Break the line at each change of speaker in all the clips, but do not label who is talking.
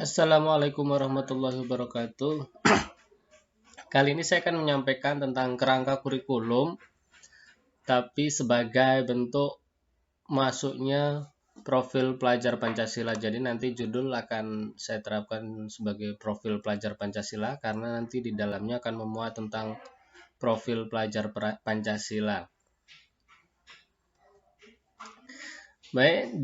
Assalamualaikum warahmatullahi wabarakatuh. Kali ini saya akan menyampaikan tentang kerangka kurikulum, tapi sebagai bentuk masuknya profil pelajar Pancasila. Jadi nanti judul akan saya terapkan sebagai profil pelajar Pancasila karena nanti di dalamnya akan memuat tentang profil pelajar Pancasila. Baik,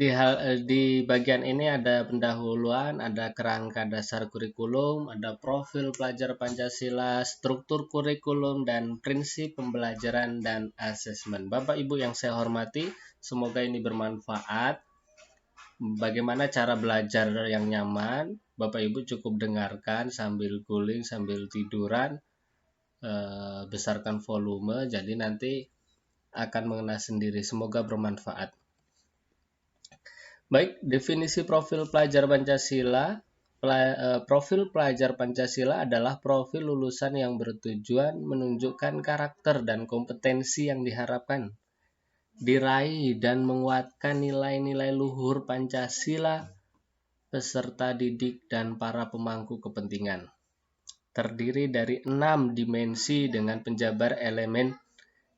di bagian ini ada pendahuluan, ada kerangka dasar kurikulum, ada profil pelajar Pancasila, struktur kurikulum, dan prinsip pembelajaran dan asesmen. Bapak Ibu yang saya hormati, semoga ini bermanfaat. Bagaimana cara belajar yang nyaman? Bapak Ibu cukup dengarkan sambil guling, sambil tiduran, besarkan volume, jadi nanti akan mengena sendiri. Semoga bermanfaat. Baik, definisi profil pelajar Pancasila. Profil pelajar Pancasila adalah profil lulusan yang bertujuan menunjukkan karakter dan kompetensi yang diharapkan diraih dan menguatkan nilai-nilai luhur Pancasila, peserta didik, dan para pemangku kepentingan. Terdiri dari 6 dimensi dengan penjabar elemen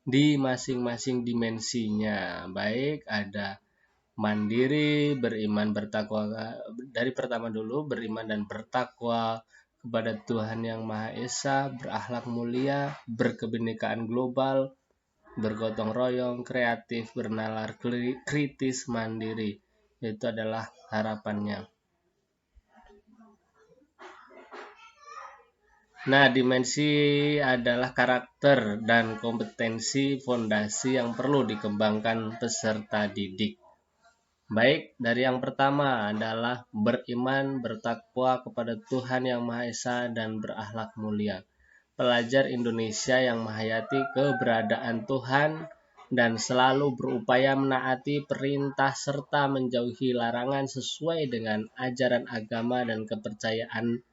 di masing-masing dimensinya. Baik, ada mandiri, beriman, bertakwa. Dari pertama dulu, beriman dan bertakwa kepada Tuhan Yang Maha Esa, berakhlak mulia, berkebinekaan global, bergotong royong, kreatif, bernalar, kritis, mandiri. Itu adalah harapannya. Nah, dimensi adalah karakter dan kompetensi fondasi yang perlu dikembangkan peserta didik. Baik, dari yang pertama adalah beriman, bertakwa kepada Tuhan Yang Maha Esa, dan berakhlak mulia. Pelajar Indonesia yang menghayati keberadaan Tuhan dan selalu berupaya menaati perintah serta menjauhi larangan sesuai dengan ajaran agama dan kepercayaan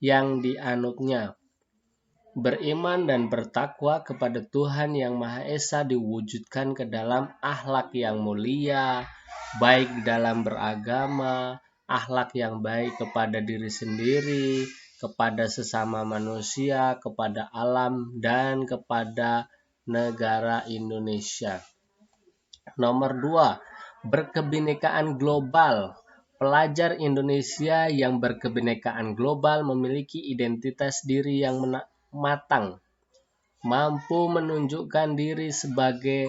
yang dianutnya. Beriman dan bertakwa kepada Tuhan Yang Maha Esa diwujudkan ke dalam akhlak yang mulia, baik dalam beragama, akhlak yang baik kepada diri sendiri, kepada sesama manusia, kepada alam, dan kepada negara Indonesia. Nomor 2, berkebinekaan global. Pelajar Indonesia yang berkebinekaan global memiliki identitas diri yang matang, mampu menunjukkan diri sebagai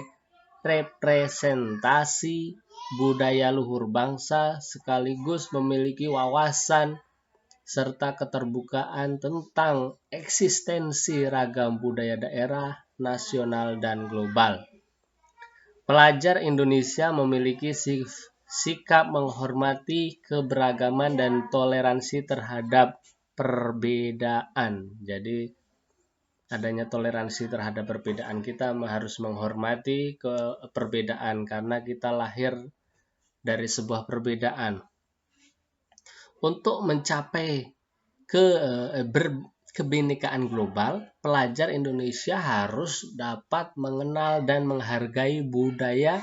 representasi budaya luhur bangsa, sekaligus memiliki wawasan serta keterbukaan tentang eksistensi ragam budaya daerah, nasional, dan global. Pelajar Indonesia memiliki sikap menghormati keberagaman dan toleransi terhadap perbedaan. Jadi adanya toleransi terhadap perbedaan, kita harus menghormati perbedaan karena kita lahir dari sebuah perbedaan. Untuk mencapai kebinekaan global, pelajar Indonesia harus dapat mengenal dan menghargai budaya,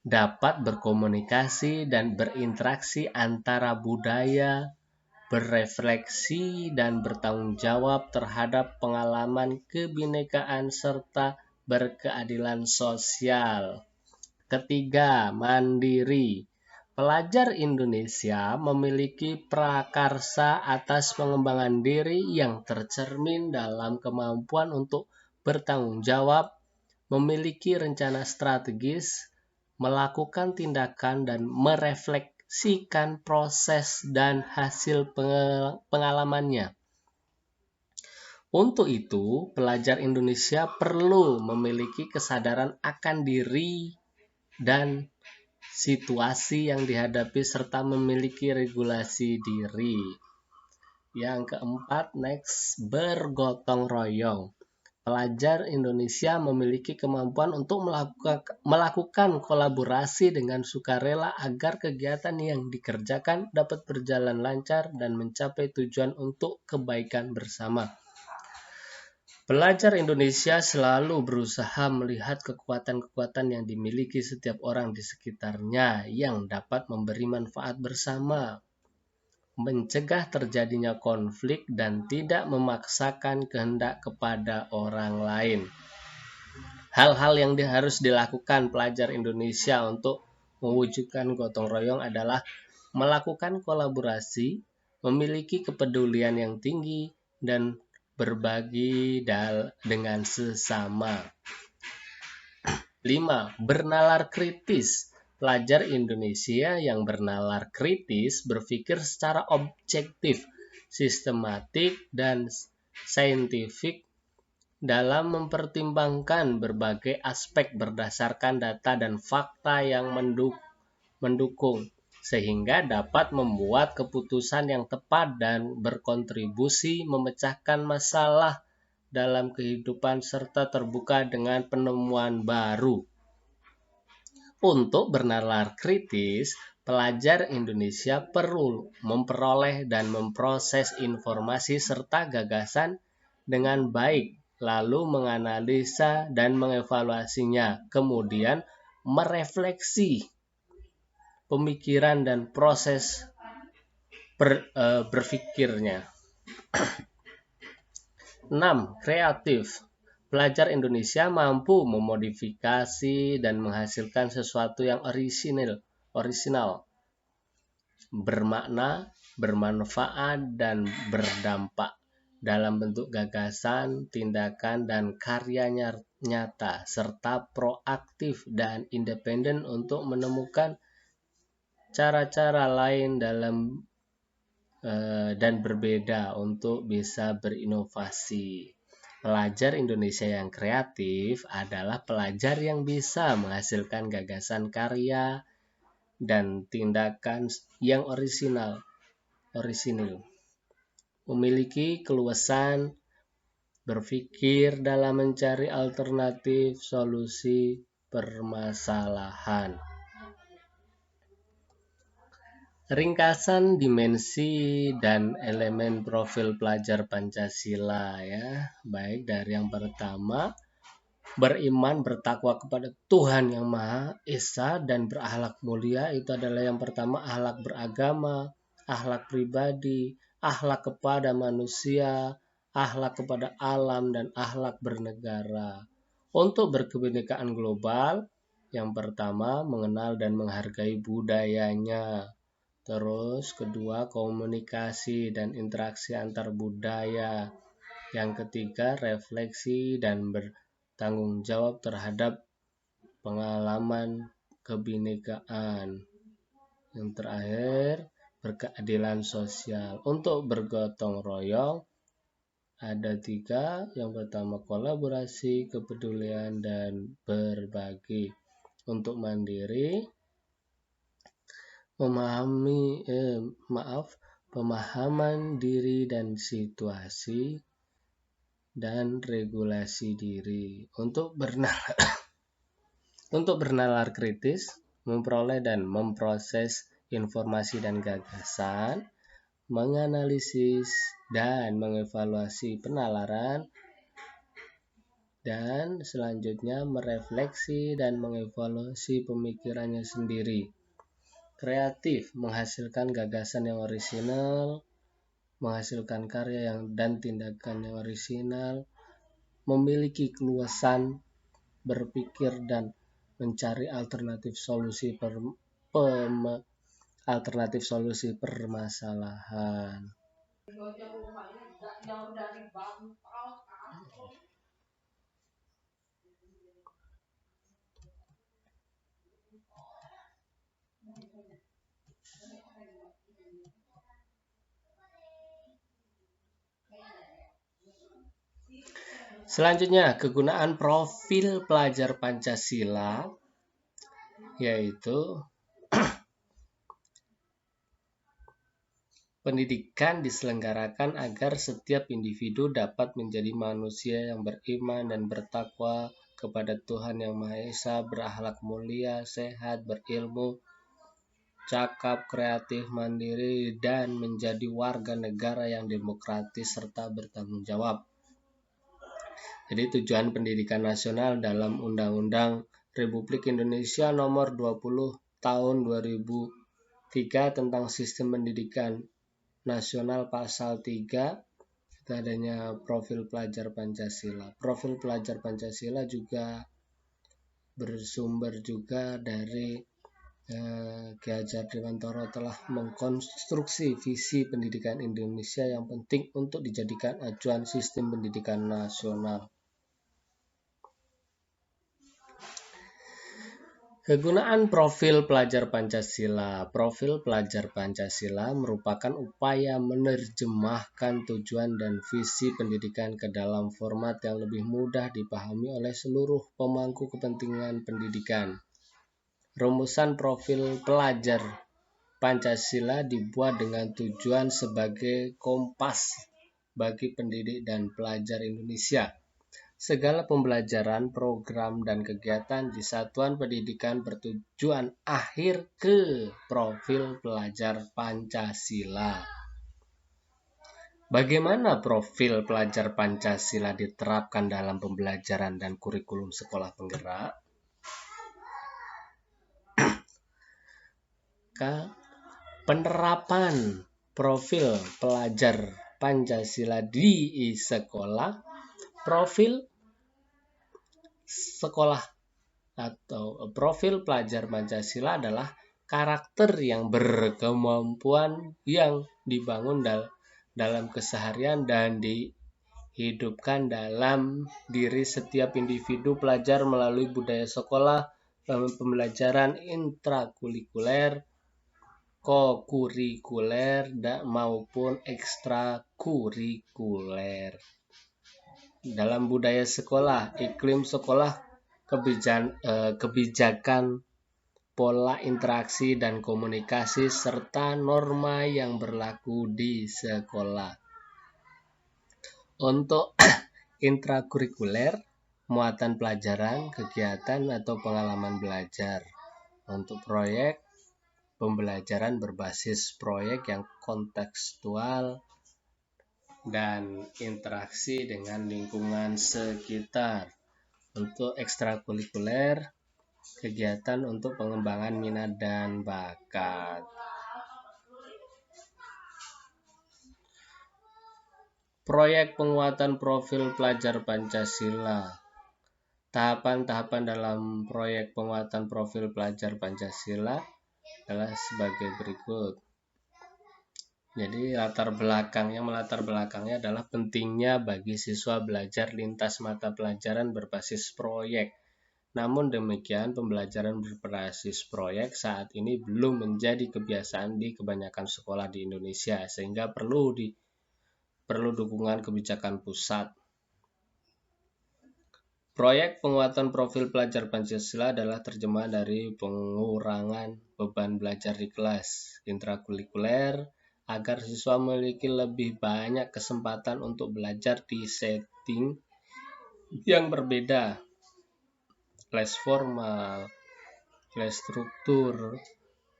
dapat berkomunikasi dan berinteraksi antara budaya, berefleksi dan bertanggung jawab terhadap pengalaman kebinekaan serta berkeadilan sosial. Ketiga, mandiri. Pelajar Indonesia memiliki prakarsa atas pengembangan diri yang tercermin dalam kemampuan untuk bertanggung jawab, memiliki rencana strategis, melakukan tindakan, dan merefleksikan proses dan hasil pengalamannya. Untuk itu, pelajar Indonesia perlu memiliki kesadaran akan diri dan situasi yang dihadapi serta memiliki regulasi diri. Yang keempat, bergotong royong. Pelajar Indonesia memiliki kemampuan untuk melakukan kolaborasi dengan sukarela agar kegiatan yang dikerjakan dapat berjalan lancar dan mencapai tujuan untuk kebaikan bersama. Pelajar Indonesia selalu berusaha melihat kekuatan-kekuatan yang dimiliki setiap orang di sekitarnya yang dapat memberi manfaat bersama. mencegah terjadinya konflik dan tidak memaksakan kehendak kepada orang lain. Hal-hal yang harus dilakukan pelajar Indonesia untuk mewujudkan gotong royong adalah melakukan kolaborasi, memiliki kepedulian yang tinggi, dan berbagi dengan sesama. 5. Bernalar kritis. Pelajar Indonesia yang bernalar kritis berpikir secara objektif, sistematik, dan saintifik dalam mempertimbangkan berbagai aspek berdasarkan data dan fakta yang mendukung, sehingga dapat membuat keputusan yang tepat dan berkontribusi memecahkan masalah dalam kehidupan serta terbuka dengan penemuan baru. Untuk bernalar kritis, pelajar Indonesia perlu memperoleh dan memproses informasi serta gagasan dengan baik, lalu menganalisa dan mengevaluasinya, kemudian merefleksi pemikiran dan proses berpikirnya. 6. Kreatif. Pelajar Indonesia mampu memodifikasi dan menghasilkan sesuatu yang orisinal, bermakna, bermanfaat, dan berdampak dalam bentuk gagasan, tindakan, dan karya nyata, serta proaktif dan independen untuk menemukan cara-cara lain dan berbeda untuk bisa berinovasi. Pelajar Indonesia yang kreatif adalah pelajar yang bisa menghasilkan gagasan karya dan tindakan yang orisinal, memiliki keluasan berpikir dalam mencari alternatif solusi permasalahan. Ringkasan dimensi dan elemen profil pelajar Pancasila ya. Baik, dari yang pertama, beriman bertakwa kepada Tuhan Yang Maha Esa dan berakhlak mulia. Itu adalah yang pertama, akhlak beragama, akhlak pribadi, akhlak kepada manusia, akhlak kepada alam, dan akhlak bernegara. Untuk berkebinekaan global, yang pertama, mengenal dan menghargai budayanya. Terus kedua, komunikasi dan interaksi antar budaya. Yang ketiga, refleksi dan bertanggung jawab terhadap pengalaman kebinekaan. Yang terakhir, berkeadilan sosial. Untuk bergotong royong ada 3. Yang pertama, kolaborasi, kepedulian, dan berbagi. Untuk mandiri, pemahaman diri dan situasi, dan regulasi diri. Untuk bernalar kritis, memperoleh dan memproses informasi dan gagasan, menganalisis dan mengevaluasi penalaran, dan selanjutnya merefleksi dan mengevaluasi pemikirannya sendiri. Kreatif, menghasilkan gagasan yang orisinal, menghasilkan karya dan tindakan yang orisinal, memiliki keluasan berpikir dan mencari alternatif solusi permasalahan. Selanjutnya, kegunaan profil pelajar Pancasila, yaitu pendidikan diselenggarakan agar setiap individu dapat menjadi manusia yang beriman dan bertakwa kepada Tuhan Yang Maha Esa, berakhlak mulia, sehat, berilmu, cakap, kreatif, mandiri, dan menjadi warga negara yang demokratis serta bertanggung jawab. Jadi tujuan pendidikan nasional dalam Undang-Undang Republik Indonesia Nomor 20 Tahun 2003 tentang Sistem Pendidikan Nasional pasal 3 itu adanya profil pelajar Pancasila. Profil pelajar Pancasila juga bersumber juga dari Ki Hajar Dewantara telah mengkonstruksi visi pendidikan Indonesia yang penting untuk dijadikan acuan sistem pendidikan nasional. Kegunaan profil pelajar Pancasila. Profil pelajar Pancasila merupakan upaya menerjemahkan tujuan dan visi pendidikan ke dalam format yang lebih mudah dipahami oleh seluruh pemangku kepentingan pendidikan. Rumusan profil pelajar Pancasila dibuat dengan tujuan sebagai kompas bagi pendidik dan pelajar Indonesia. Segala pembelajaran, program, dan kegiatan di satuan pendidikan bertujuan akhir ke profil pelajar Pancasila. Bagaimana profil pelajar Pancasila diterapkan dalam pembelajaran dan kurikulum sekolah penggerak? Penerapan profil pelajar Pancasila di sekolah. Profil sekolah atau profil pelajar Pancasila adalah karakter yang berkemampuan yang dibangun dalam keseharian dan dihidupkan dalam diri setiap individu pelajar melalui budaya sekolah, pembelajaran intrakurikuler, kokurikuler, maupun ekstrakurikuler. Dalam budaya sekolah, iklim sekolah, kebijakan, pola interaksi dan komunikasi, serta norma yang berlaku di sekolah. Untuk intrakurikuler, muatan pelajaran, kegiatan atau pengalaman belajar. Untuk proyek, pembelajaran berbasis proyek yang kontekstual dan interaksi dengan lingkungan sekitar. Untuk ekstrakurikuler, kegiatan untuk pengembangan minat dan bakat. Proyek penguatan profil pelajar Pancasila. Tahapan-tahapan dalam proyek penguatan profil pelajar Pancasila adalah sebagai berikut. Jadi latar belakangnya adalah pentingnya bagi siswa belajar lintas mata pelajaran berbasis proyek. Namun demikian, pembelajaran berbasis proyek saat ini belum menjadi kebiasaan di kebanyakan sekolah di Indonesia, sehingga perlu dukungan kebijakan pusat. Proyek penguatan profil pelajar Pancasila adalah terjemahan dari pengurangan beban belajar di kelas intrakurikuler agar siswa memiliki lebih banyak kesempatan untuk belajar di setting yang berbeda, less formal, less struktur,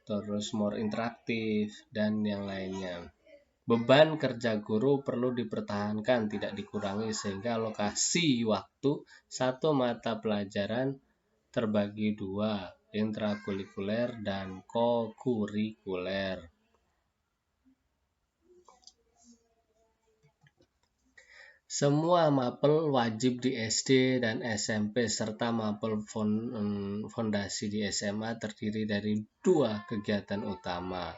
terus more interaktif, dan yang lainnya. Beban kerja guru perlu dipertahankan, tidak dikurangi, sehingga alokasi waktu satu mata pelajaran terbagi dua, intrakurikuler dan kokurikuler. Semua mapel wajib di SD dan SMP serta mapel fondasi di SMA terdiri dari 2 kegiatan utama.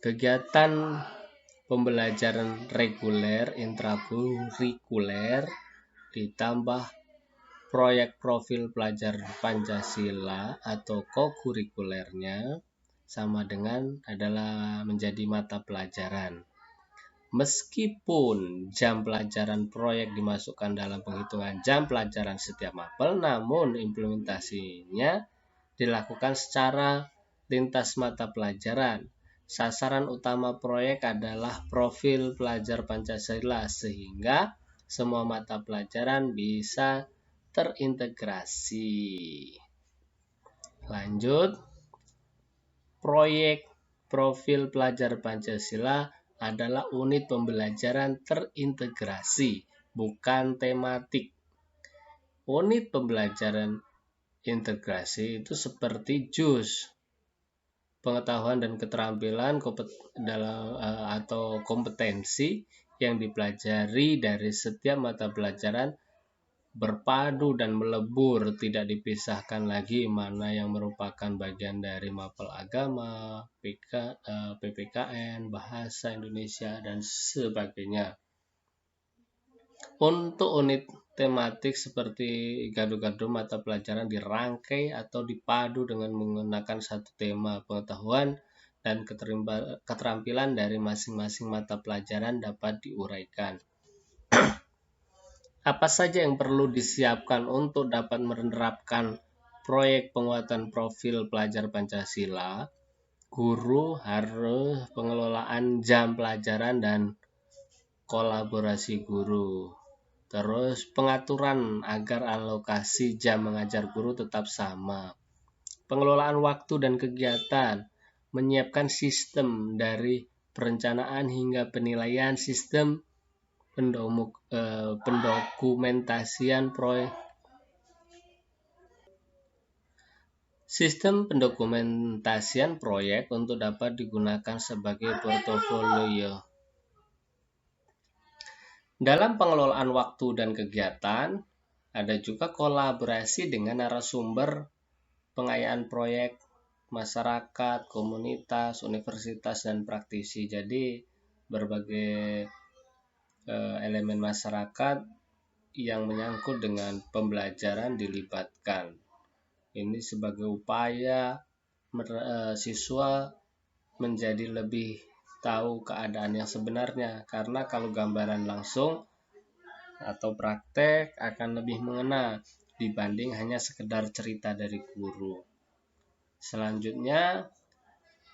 Kegiatan pembelajaran reguler intrakurikuler ditambah proyek profil pelajar Pancasila atau kokurikulernya sama dengan adalah menjadi mata pelajaran. Meskipun jam pelajaran proyek dimasukkan dalam penghitungan jam pelajaran setiap mapel, namun implementasinya dilakukan secara lintas mata pelajaran. Sasaran utama proyek adalah profil pelajar Pancasila, sehingga semua mata pelajaran bisa terintegrasi. Lanjut, proyek profil pelajar Pancasila adalah unit pembelajaran terintegrasi, bukan tematik. Unit pembelajaran integrasi itu seperti JUS, pengetahuan dan keterampilan atau kompetensi yang dipelajari dari setiap mata pelajaran berpadu dan melebur, tidak dipisahkan lagi mana yang merupakan bagian dari mapel agama, PPKN, bahasa Indonesia, dan sebagainya. Untuk unit tematik seperti gado-gado, mata pelajaran dirangkai atau dipadu dengan menggunakan satu tema pengetahuan dan keterampilan dari masing-masing mata pelajaran dapat diuraikan. Apa saja yang perlu disiapkan untuk dapat menerapkan proyek penguatan profil pelajar Pancasila? Guru harus pengelolaan jam pelajaran dan kolaborasi guru. Terus pengaturan agar alokasi jam mengajar guru tetap sama. Pengelolaan waktu dan kegiatan, menyiapkan sistem dari perencanaan hingga penilaian, sistem pendokumentasian proyek. Sistem pendokumentasian proyek untuk dapat digunakan sebagai portofolio. Dalam pengelolaan waktu dan kegiatan, ada juga kolaborasi dengan narasumber pengayaan proyek, masyarakat, komunitas, universitas, dan praktisi. Jadi berbagai elemen masyarakat yang menyangkut dengan pembelajaran dilibatkan. Ini sebagai upaya siswa menjadi lebih tahu keadaan yang sebenarnya, karena kalau gambaran langsung atau praktek akan lebih mengena dibanding hanya sekedar cerita dari guru. Selanjutnya,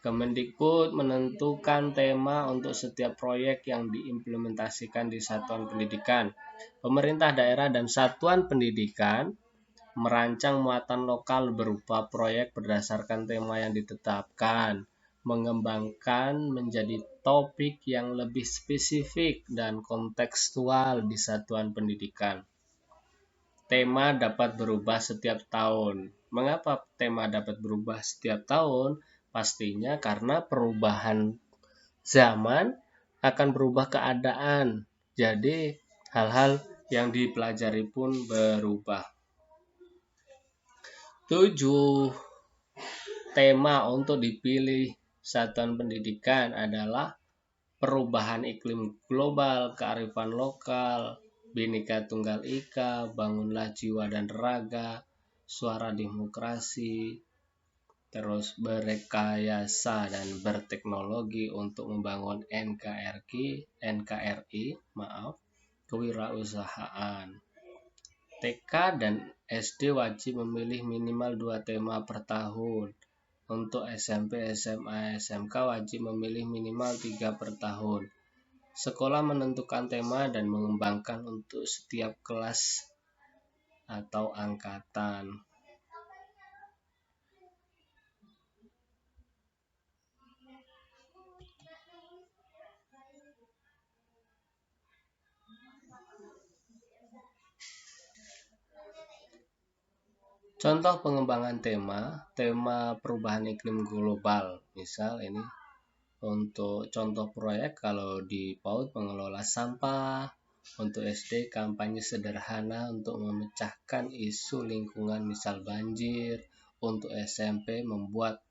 Kemendikbud menentukan tema untuk setiap proyek yang diimplementasikan di satuan pendidikan. Pemerintah daerah dan satuan pendidikan merancang muatan lokal berupa proyek berdasarkan tema yang ditetapkan, mengembangkan menjadi topik yang lebih spesifik dan kontekstual di satuan pendidikan. Tema dapat berubah setiap tahun. Mengapa tema dapat berubah setiap tahun? Pastinya karena perubahan zaman akan berubah keadaan. Jadi hal-hal yang dipelajari pun berubah. 7 tema untuk dipilih satuan pendidikan adalah perubahan iklim global, kearifan lokal, Bhinneka Tunggal Ika, bangunlah jiwa dan raga, suara demokrasi, terus berekayasa dan berteknologi untuk membangun NKRI, kewirausahaan. TK dan SD wajib memilih minimal 2 tema per tahun. Untuk SMP, SMA, SMK wajib memilih minimal 3 per tahun. Sekolah menentukan tema dan mengembangkan untuk setiap kelas atau angkatan. Contoh pengembangan tema perubahan iklim global. Misal ini untuk contoh proyek, kalau di PAUD mengelola sampah, untuk SD kampanye sederhana untuk memecahkan isu lingkungan misal banjir, untuk SMP membuat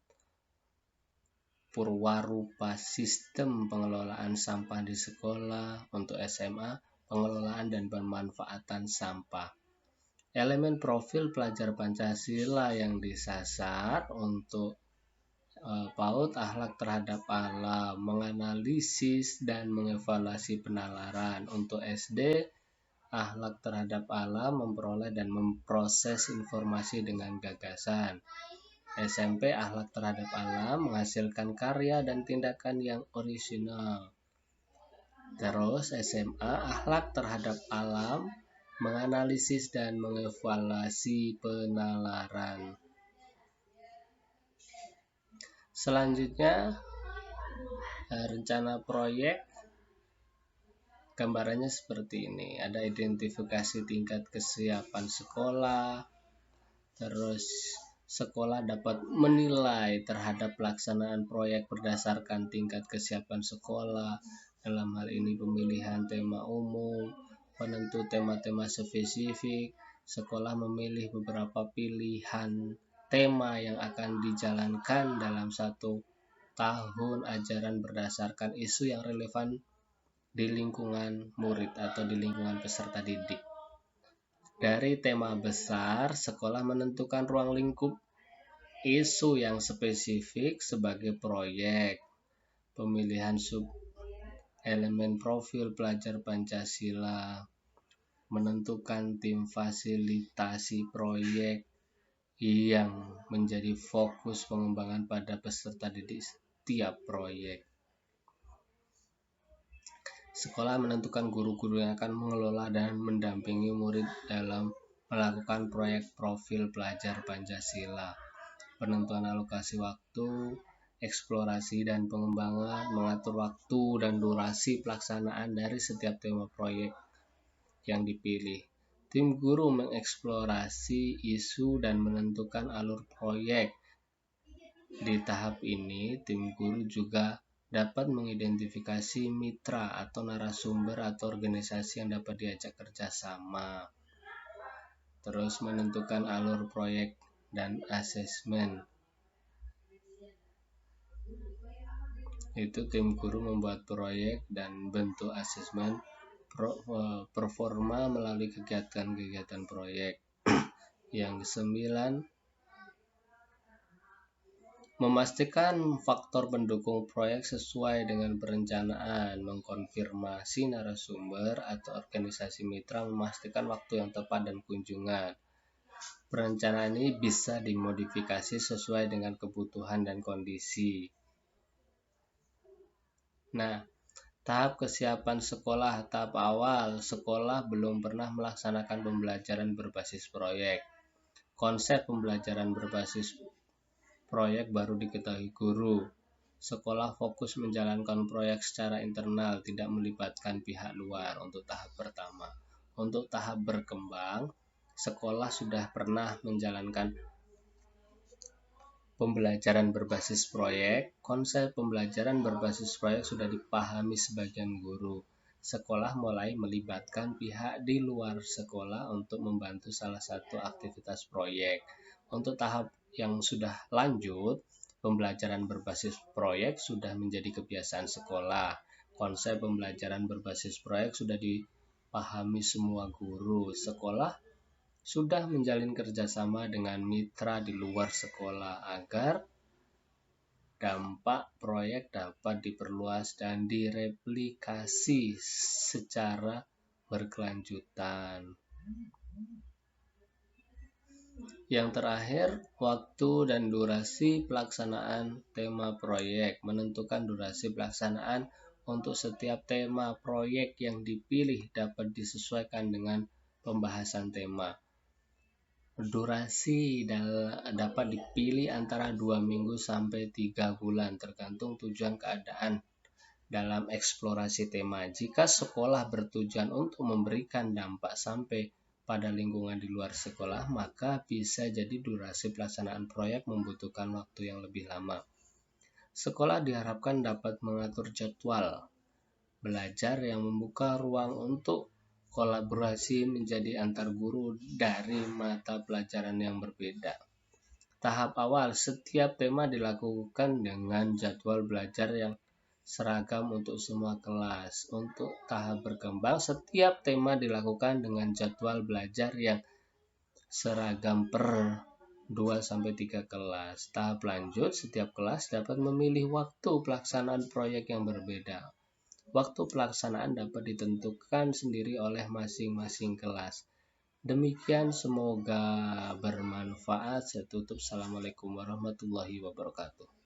purwarupa sistem pengelolaan sampah di sekolah, untuk SMA pengelolaan dan pemanfaatan sampah. Elemen profil pelajar Pancasila yang disasar untuk PAUD akhlak terhadap alam, menganalisis dan mengevaluasi penalaran. Untuk SD, akhlak terhadap alam, memperoleh dan memproses informasi dengan gagasan. SMP, akhlak terhadap alam, menghasilkan karya dan tindakan yang orisinal. Terus SMA, akhlak terhadap alam, menganalisis dan mengevaluasi penalaran. Selanjutnya, rencana proyek gambarannya seperti ini. Ada identifikasi tingkat kesiapan sekolah, terus sekolah dapat menilai terhadap pelaksanaan proyek berdasarkan tingkat kesiapan sekolah. Dalam hal ini pemilihan tema umum, penentu tema-tema spesifik. Sekolah memilih beberapa pilihan tema yang akan dijalankan dalam satu tahun ajaran berdasarkan isu yang relevan di lingkungan murid atau di lingkungan peserta didik. Dari tema besar, sekolah menentukan ruang lingkup isu yang spesifik sebagai proyek. Pemilihan sub elemen profil pelajar Pancasila, menentukan tim fasilitasi proyek yang menjadi fokus pengembangan pada peserta didik setiap proyek. Sekolah menentukan guru-guru yang akan mengelola dan mendampingi murid dalam melakukan proyek profil pelajar Pancasila. Penentuan alokasi waktu, eksplorasi dan pengembangan, mengatur waktu dan durasi pelaksanaan dari setiap tema proyek yang dipilih. Tim guru mengeksplorasi isu dan menentukan alur proyek. Di tahap ini, tim guru juga dapat mengidentifikasi mitra atau narasumber atau organisasi yang dapat diajak kerjasama. Terus menentukan alur proyek dan asesmen. Itu tim guru membuat proyek dan bentuk asesmen performa melalui kegiatan-kegiatan proyek. Yang ke-9, memastikan faktor pendukung proyek sesuai dengan perencanaan, mengkonfirmasi narasumber atau organisasi mitra, memastikan waktu yang tepat dan kunjungan. Perencanaan ini bisa dimodifikasi sesuai dengan kebutuhan dan kondisi. Nah, tahap kesiapan sekolah. Tahap awal, sekolah belum pernah melaksanakan pembelajaran berbasis proyek. Konsep pembelajaran berbasis proyek baru diketahui guru. Sekolah fokus menjalankan proyek secara internal, tidak melibatkan pihak luar untuk tahap pertama. Untuk tahap berkembang, sekolah sudah pernah menjalankan pembelajaran berbasis proyek. Konsep pembelajaran berbasis proyek sudah dipahami sebagian guru. Sekolah mulai melibatkan pihak di luar sekolah untuk membantu salah satu aktivitas proyek. Untuk tahap yang sudah lanjut, pembelajaran berbasis proyek sudah menjadi kebiasaan sekolah. Konsep pembelajaran berbasis proyek sudah dipahami semua guru. Sekolah sudah menjalin kerjasama dengan mitra di luar sekolah agar dampak proyek dapat diperluas dan direplikasi secara berkelanjutan. Yang terakhir, waktu dan durasi pelaksanaan tema proyek. Menentukan durasi pelaksanaan untuk setiap tema proyek yang dipilih dapat disesuaikan dengan pembahasan tema. Durasi dapat dipilih antara 2 minggu sampai 3 bulan, tergantung tujuan keadaan dalam eksplorasi tema. Jika sekolah bertujuan untuk memberikan dampak sampai pada lingkungan di luar sekolah, maka bisa jadi durasi pelaksanaan proyek membutuhkan waktu yang lebih lama. Sekolah diharapkan dapat mengatur jadwal belajar yang membuka ruang untuk kolaborasi menjadi antar guru dari mata pelajaran yang berbeda. Tahap awal, setiap tema dilakukan dengan jadwal belajar yang seragam untuk semua kelas. Untuk tahap berkembang, setiap tema dilakukan dengan jadwal belajar yang seragam per 2-3 kelas. Tahap lanjut, setiap kelas dapat memilih waktu pelaksanaan proyek yang berbeda. Waktu pelaksanaan dapat ditentukan sendiri oleh masing-masing kelas. Demikian, semoga bermanfaat. Saya tutup. Assalamualaikum warahmatullahi wabarakatuh.